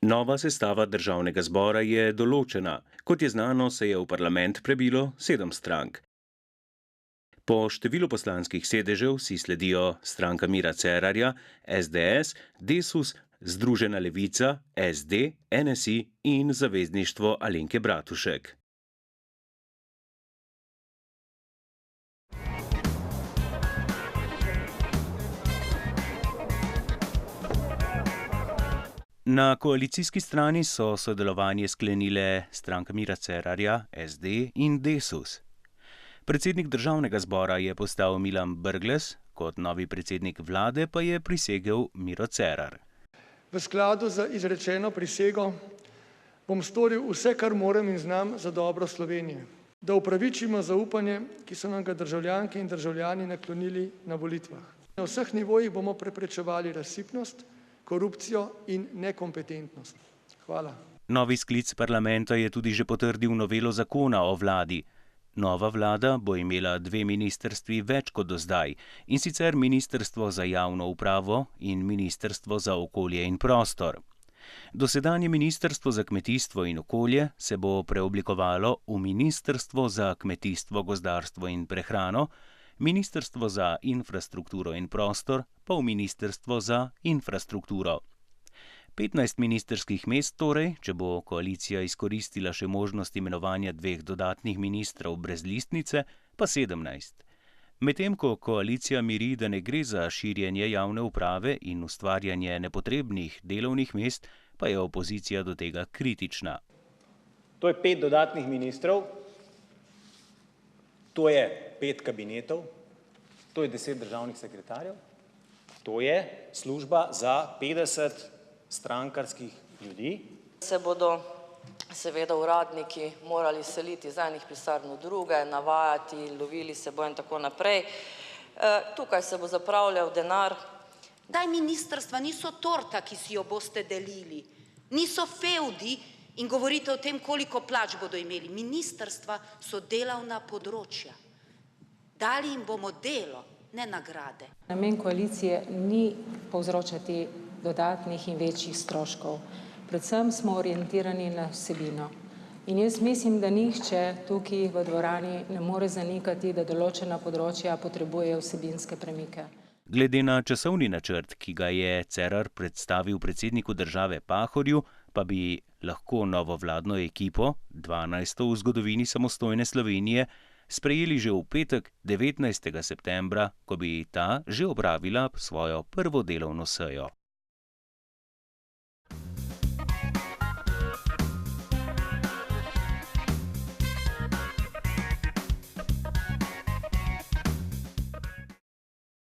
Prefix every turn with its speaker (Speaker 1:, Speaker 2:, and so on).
Speaker 1: Nova sestava državnega zbora je določena. Kot je znano, se je v parlament prebilo 7 strank. Po številu poslanskih sedežev si sledijo stranka Mira Cerarja, SDS, Desus, Združena levica, SD, NSI in Zavezništvo Alenke Bratušek. Na koalicijski strani so sodelovanje sklenile stranka Mira Cerarja, SD in Desus. Predsednik državnega zbora je postal Milan Brglez, kot novi predsednik vlade pa je prisegel Miro Cerar.
Speaker 2: V skladu z izrečeno prisego bom storil vse, kar morem in znam za dobro Slovenije, da upravičimo zaupanje, ki so nam ga državljanke in državljani naklonili na volitvah. Na vseh nivojih bomo preprečevali razsipnost, korupcijo in nekompetentnost. Hvala.
Speaker 1: Novi sklic parlamenta je tudi že potrdil novelo zakona o vladi. Nova vlada bo imela 2 ministrstvi več kot do zdaj, in sicer Ministrstvo za javno upravo in Ministrstvo za okolje in prostor. Dosedanje Ministrstvo za kmetijstvo in okolje se bo preoblikovalo v Ministrstvo za kmetijstvo, gozdarstvo in prehrano, Ministrstvo za infrastrukturo in prostor pa v Ministrstvo za infrastrukturo. 15 ministrskih mest torej, če bo koalicija izkoristila še možnost imenovanja 2 dodatnih ministrov brez listnice, pa 17. Medtem ko koalicija miri, da ne gre za širjenje javne uprave in ustvarjanje nepotrebnih delovnih mest, pa je opozicija do tega kritična.
Speaker 3: To je 5 dodatnih ministrov, to je 5 kabinetov, to je 10 državnih sekretarjev, to je služba za 50 strankarskih ljudi.
Speaker 4: Se bodo seveda uradniki morali seliti iz enih pisarn v druge, navajati, lovili se bo in tako naprej. Tukaj se bo zapravljal denar.
Speaker 5: Daj, ministrstva niso torta, ki si jo boste delili, niso fevdi in govorite o tem, koliko plač bodo imeli. Ministrstva so delovna področja. Dali jim bomo delo, ne nagrade.
Speaker 6: Namen koalicije ni povzročati dodatnih in večjih stroškov. Predvsem smo orientirani na vsebino. In jaz mislim, da nihče tukaj v dvorani ne more zanikati, da določena področja potrebujejo vsebinske premike.
Speaker 1: Glede na časovni načrt, ki ga je Cerar predstavil predsedniku države Pahorju, pa bi lahko novo vladno ekipo, 12. v zgodovini samostojne Slovenije, sprejeli že v petek 19. septembra, ko bi ta že opravila svojo prvo delovno sejo.